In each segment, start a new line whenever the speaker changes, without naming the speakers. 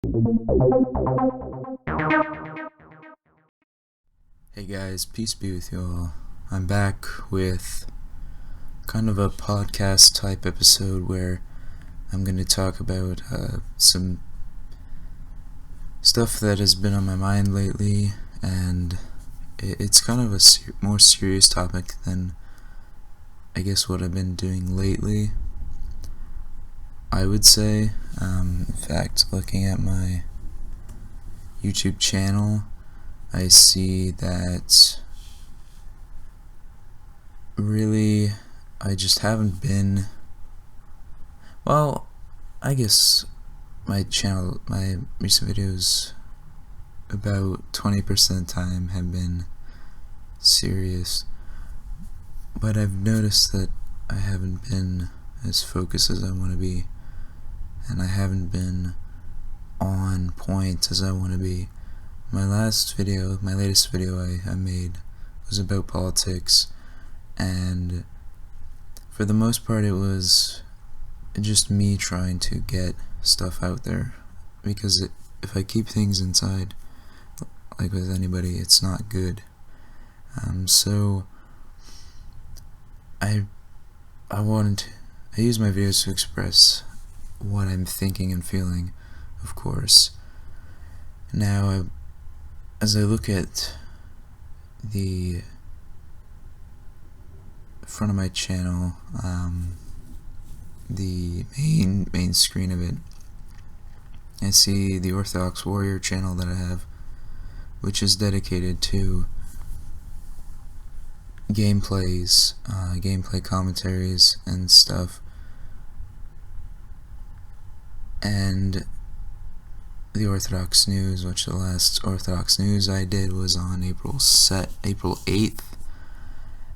Hey guys, peace be with you all. I'm back with kind of a podcast type episode where I'm going to talk about some stuff that has been on my mind lately, and it's kind of a more serious topic than I guess what I've been doing lately, I would say. In fact, looking at my YouTube channel, I see that really I just haven't been, well, I guess my recent videos, about 20% of the time have been serious, but I've noticed that I haven't been as focused as I want to be, and I haven't been on point as I want to be. My latest video I made was about politics, and for the most part it was just me trying to get stuff out there, because if I keep things inside, like with anybody, it's not good. So I use my videos to express what I'm thinking and feeling, of course. Now, as I look at the front of my channel, the main screen of it, I see the Orthodox Warrior channel that I have, which is dedicated to gameplays, gameplay commentaries and stuff, and the Orthodox News, which the last Orthodox News I did was on April 8th,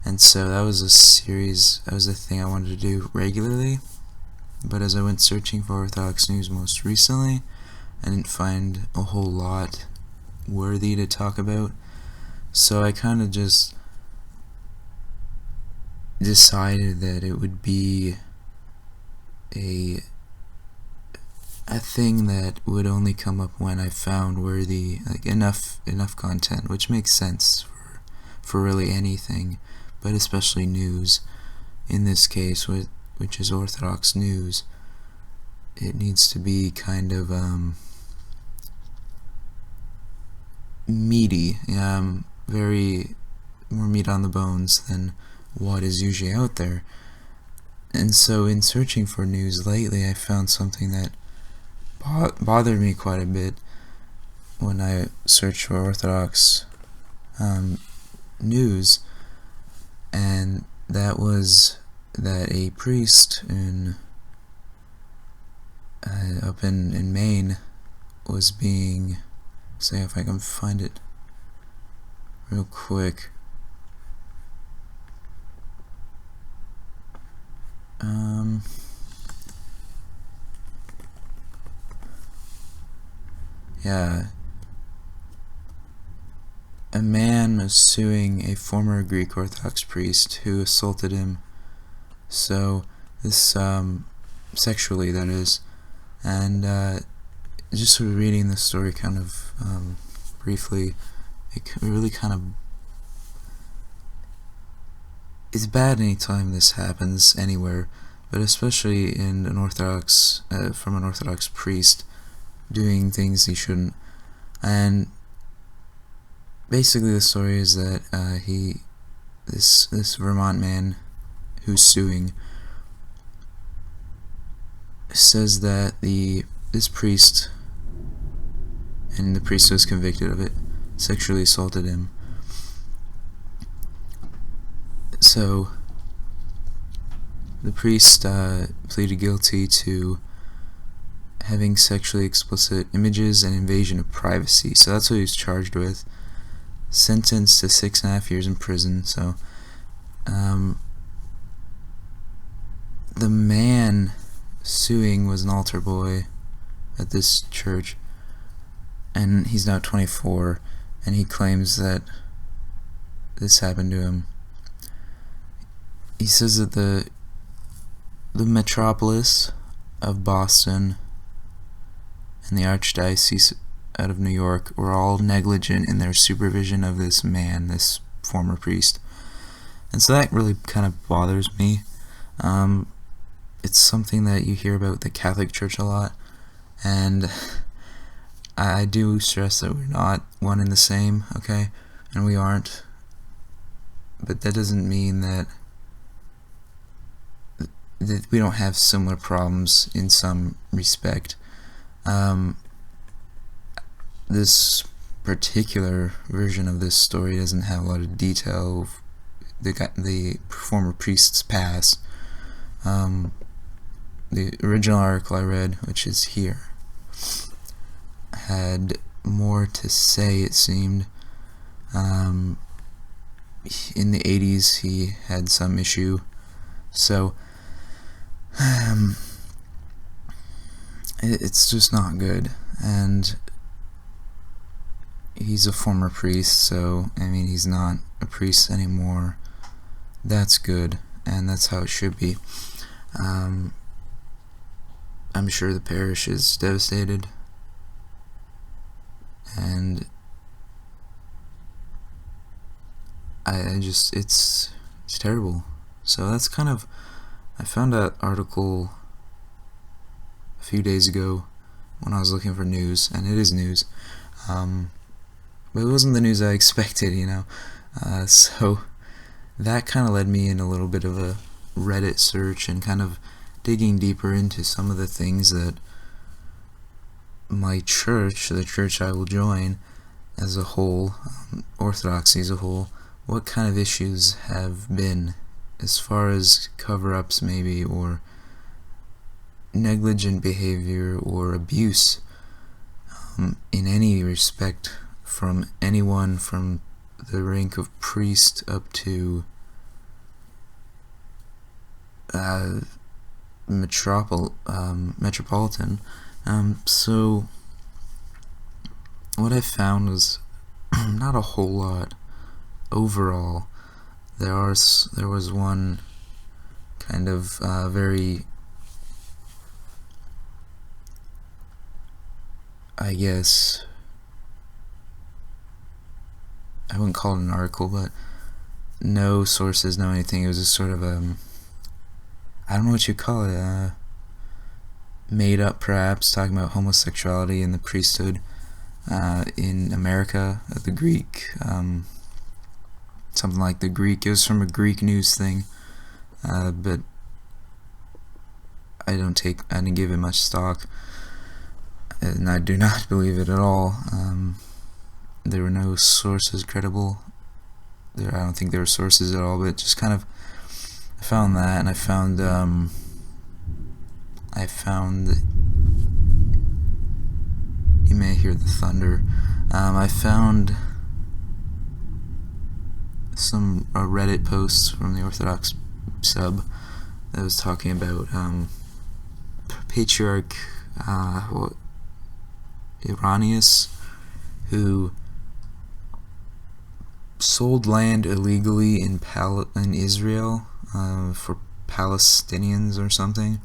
and so that was a thing I wanted to do regularly. But as I went searching for Orthodox News most recently, I didn't find a whole lot worthy to talk about, so I kind of just decided that it would be a thing that would only come up when I found worthy, like enough content, which makes sense for really anything, but especially news. In this case, which is Orthodox news, it needs to be kind of meaty, very more meat on the bones than what is usually out there. And so in searching for news lately, I found something that bothered me quite a bit when I searched for Orthodox news, and that was that a priest up in Maine was being, say if I can find it real quick, yeah, a man was suing a former Greek Orthodox priest who assaulted him, so this sexually, that is. And just sort of reading the story kind of briefly, it really kind of is bad anytime this happens anywhere, but especially in an Orthodox, from an Orthodox priest doing things he shouldn't. And basically the story is that this Vermont man who's suing says that this priest, and the priest was convicted of it, sexually assaulted him. So the priest pleaded guilty to having sexually explicit images and invasion of privacy. So that's what he was charged with. Sentenced to 6.5 years in prison. So the man suing was an altar boy at this church, and he's now 24, and he claims that this happened to him. He says that the metropolis of Boston and the Archdiocese out of New York were all negligent in their supervision of this man, this former priest. And so that really kind of bothers me. It's something that you hear about the Catholic Church a lot, and I do stress that we're not one and the same, okay? And we aren't. But that doesn't mean that we don't have similar problems in some respect. This particular version of this story doesn't have a lot of detail of the former priest's past. The original article I read, which is here, had more to say, it seemed. In the 80s he had some issue, so it's just not good. And he's a former priest, so I mean, he's not a priest anymore. That's good, and that's how it should be. I'm sure the parish is devastated, and it's terrible. So that's kind of, I found that article a few days ago when I was looking for news, and it is news, but it wasn't the news I expected, you know. So that kind of led me in a little bit of a Reddit search and kind of digging deeper into some of the things that my church, the church I will join as a whole, Orthodoxy as a whole, what kind of issues have been as far as cover-ups maybe, or negligent behavior or abuse in any respect from anyone from the rank of priest up to metropolitan. So what I found was not a whole lot overall. There was one kind of very, I guess, I wouldn't call it an article, but no sources, no anything. It was just sort of I don't know what you call it, made up perhaps, talking about homosexuality in the priesthood in America, the Greek, something like the Greek. It was from a Greek news thing, but I didn't give it much stock, and I do not believe it at all. There were no sources credible. I don't think there were sources at all, but just kind of, I found that, and I found you may hear the thunder. I found some Reddit posts from the Orthodox sub that was talking about Patriarch Irenaeus, who sold land illegally in Israel for Palestinians or something,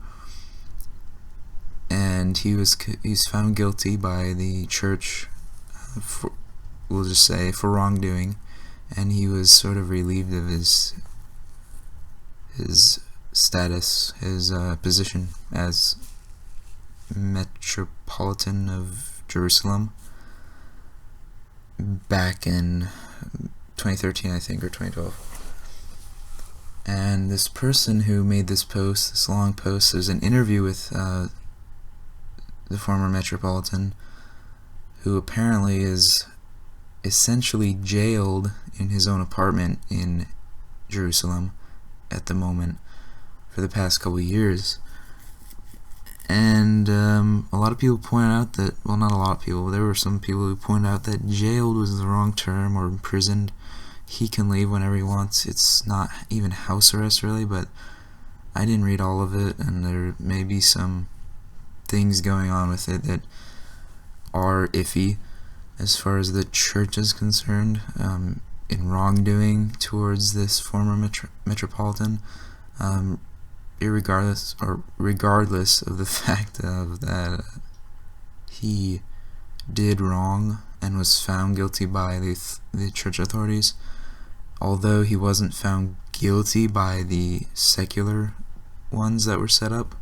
and he's found guilty by the church we'll just say for wrongdoing, and he was sort of relieved of his status, his position as Metropolitan of Jerusalem back in 2013, I think, or 2012. And this person who made this post, this long post, there's an interview with the former Metropolitan, who apparently is essentially jailed in his own apartment in Jerusalem at the moment for the past couple of years. And a lot of people point out that, well, not a lot of people, but there were some people who pointed out that jailed was the wrong term, or imprisoned. He can leave whenever he wants. It's not even house arrest really, but I didn't read all of it, and there may be some things going on with it that are iffy as far as the church is concerned, in wrongdoing towards this former metropolitan, regardless of the fact of that he did wrong and was found guilty by the church authorities, although he wasn't found guilty by the secular ones that were set up.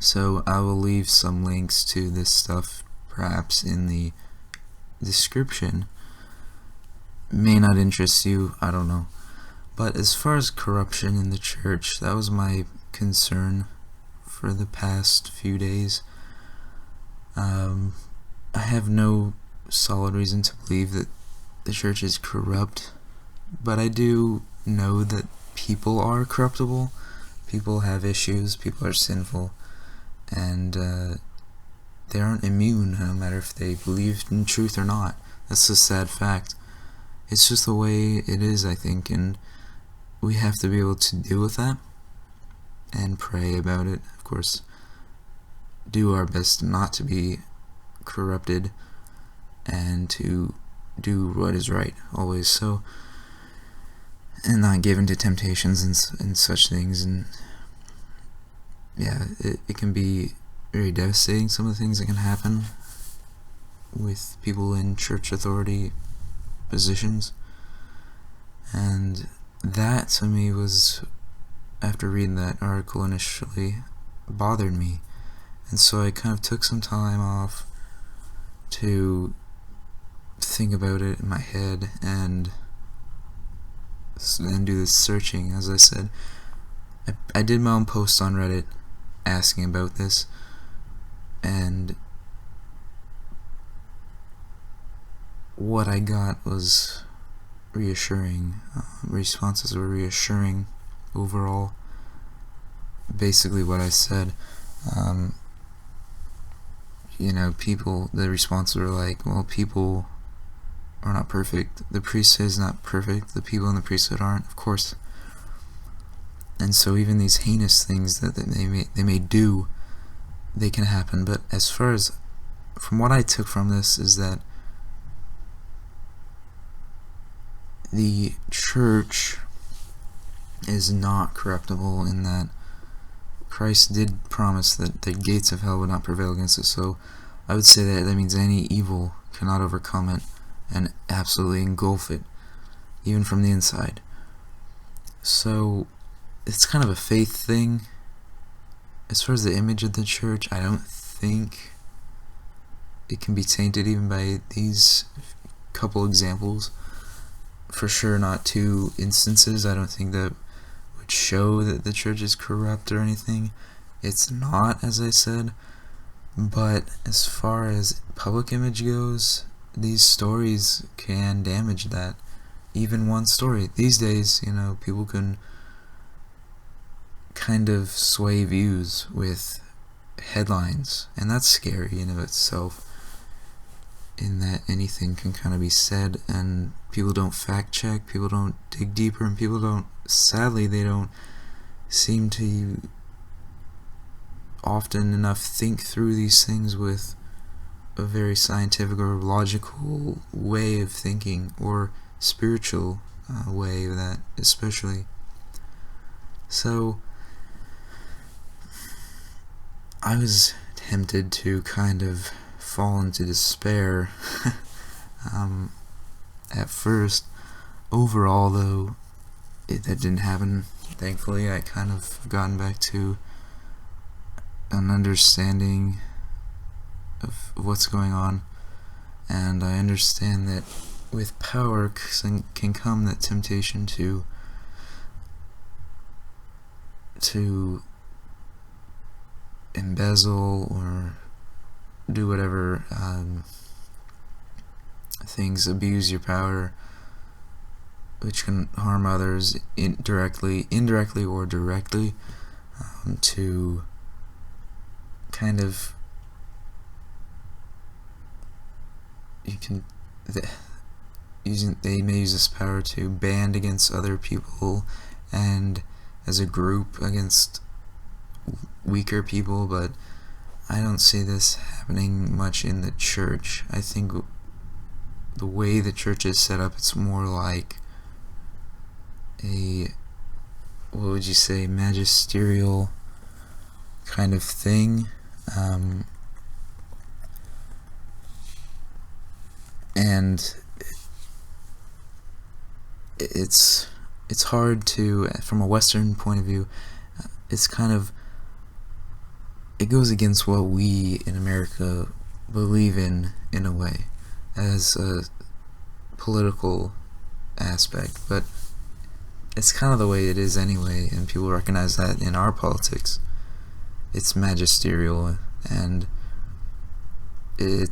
So I will leave some links to this stuff perhaps in the description. May not interest you, I don't know. But as far as corruption in the church, that was my concern for the past few days. I have no solid reason to believe that the church is corrupt, but I do know that people are corruptible. People have issues, people are sinful, and they aren't immune, no matter if they believe in truth or not. That's a sad fact. It's just the way it is, I think, and we have to be able to deal with that and pray about it. Of course, do our best not to be corrupted and to do what is right always, so, and not given to temptations and such things. And yeah, it can be very devastating, some of the things that can happen with people in church authority positions. And that to me was, after reading that article initially, bothered me, and so I kind of took some time off to think about it in my head and do this searching. As I said, I did my own post on Reddit asking about this, and what I got was reassuring. Responses were reassuring overall. Basically what I said. The responses were like, well, people are not perfect. The priesthood is not perfect. The people in the priesthood aren't, of course. And so even these heinous things that they may do, they can happen. But as far as, from what I took from this, is that the church is not corruptible, in that Christ did promise that the gates of hell would not prevail against it. So I would say that means any evil cannot overcome it and absolutely engulf it, even from the inside. So it's kind of a faith thing. As far as the image of the church, I don't think it can be tainted even by these couple examples. For sure not 2 instances. I don't think that would show that the church is corrupt or anything. It's not, as I said. But as far as public image goes, these stories can damage that. Even one story. These days, people can kind of sway views with headlines, and that's scary in of itself, in that anything can kind of be said, and people don't fact check, people don't dig deeper, and people don't, sadly, they don't seem to often enough think through these things with a very scientific or logical way of thinking, or spiritual way of that, especially. So I was tempted to kind of fall into despair at first. Overall, though, that didn't happen. Thankfully, I kind of gotten back to an understanding of what's going on, and I understand that with power can come that temptation to embezzle or do whatever things, abuse your power, which can harm others indirectly or directly, to kind of, they may use this power to band against other people and as a group against weaker people. But I don't see this happening much in the church. I think the way the church is set up, it's more like a, what would you say, magisterial kind of thing. and it's hard to, from a Western point of view, it's kind of, it goes against what we in America believe in a way, as a political aspect, but it's kind of the way it is anyway, and people recognize that in our politics. It's magisterial, and we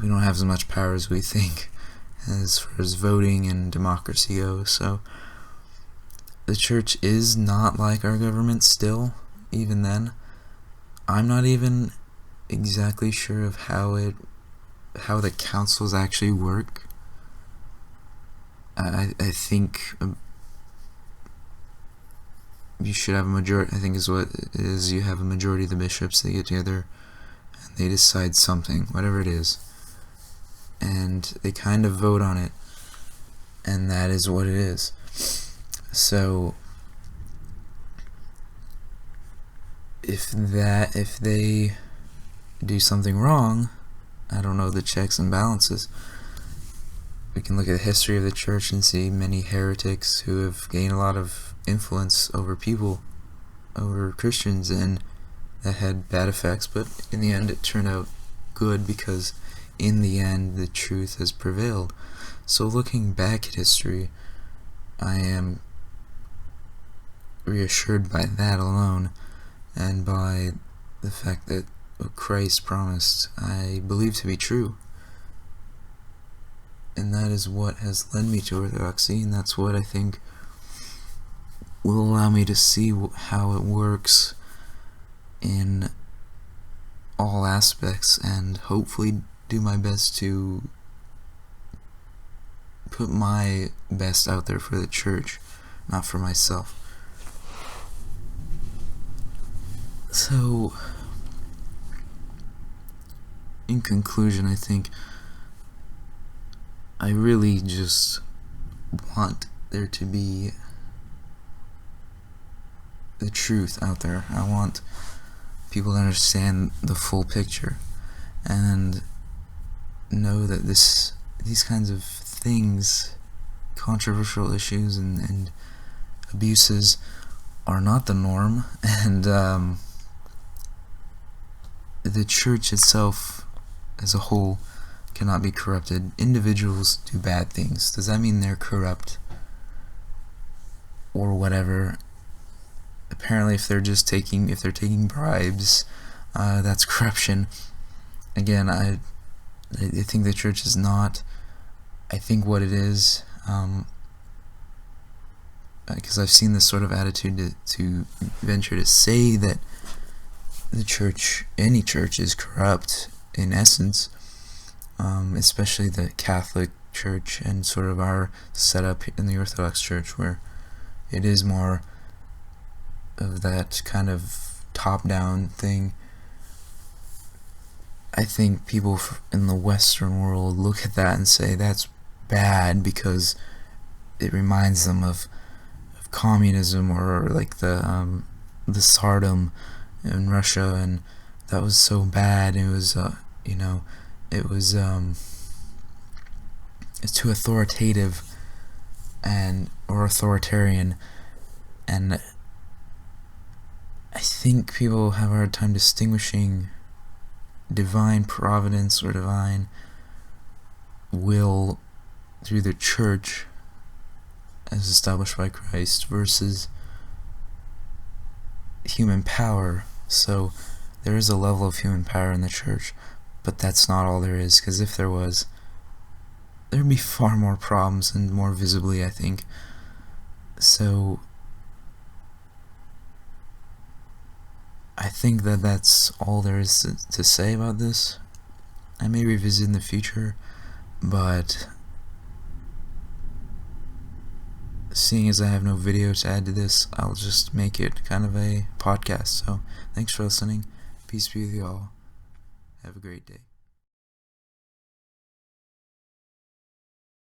don't have as much power as we think as far as voting and democracy goes. So the church is not like our government still, even then. I'm not even exactly sure of how the councils actually work. I think you should have a majority. I think is what it is. You have a majority of the bishops. They get together and they decide something, whatever it is, and they kind of vote on it, and that is what it is. So if they do something wrong, I don't know the checks and balances. We can look at the history of the church and see many heretics who have gained a lot of influence over people, over Christians, and that had bad effects, but in the end it turned out good, because in the end the truth has prevailed. So looking back at history, I am reassured by that alone, and by the fact that what Christ promised I believe to be true. And that is what has led me to Orthodoxy, and that's what I think will allow me to see how it works in all aspects, and hopefully do my best to put my best out there for the church, not for myself. So, in conclusion, I think I really just want there to be the truth out there. I want people to understand the full picture and know that these kinds of things, controversial issues and abuses, are not the norm, and the church itself as a whole cannot be corrupted. Individuals do bad things. Does that mean they're corrupt or whatever? Apparently, if they're taking bribes, that's corruption. Again, I think the church is not. I think what it is, because I've seen this sort of attitude to venture to say that the church, any church, is corrupt in essence, especially the Catholic Church and sort of our setup in the Orthodox Church, where it is more of that kind of top-down thing. I think people in the Western world look at that and say that's bad because it reminds them of communism, or like the Tsardom in Russia, and that was so bad. It was it's too authoritative or authoritarian, and I think people have a hard time distinguishing divine providence or divine will through the church as established by Christ versus human power. So there is a level of human power in the church, but that's not all there is, because if there was, there'd be far more problems, and more visibly, I think. So I think that that's all there is to say about this. I may revisit in the future, but seeing as I have no video to add to this, I'll just make it kind of a podcast. So thanks for listening. Peace be with you all. Have a great day.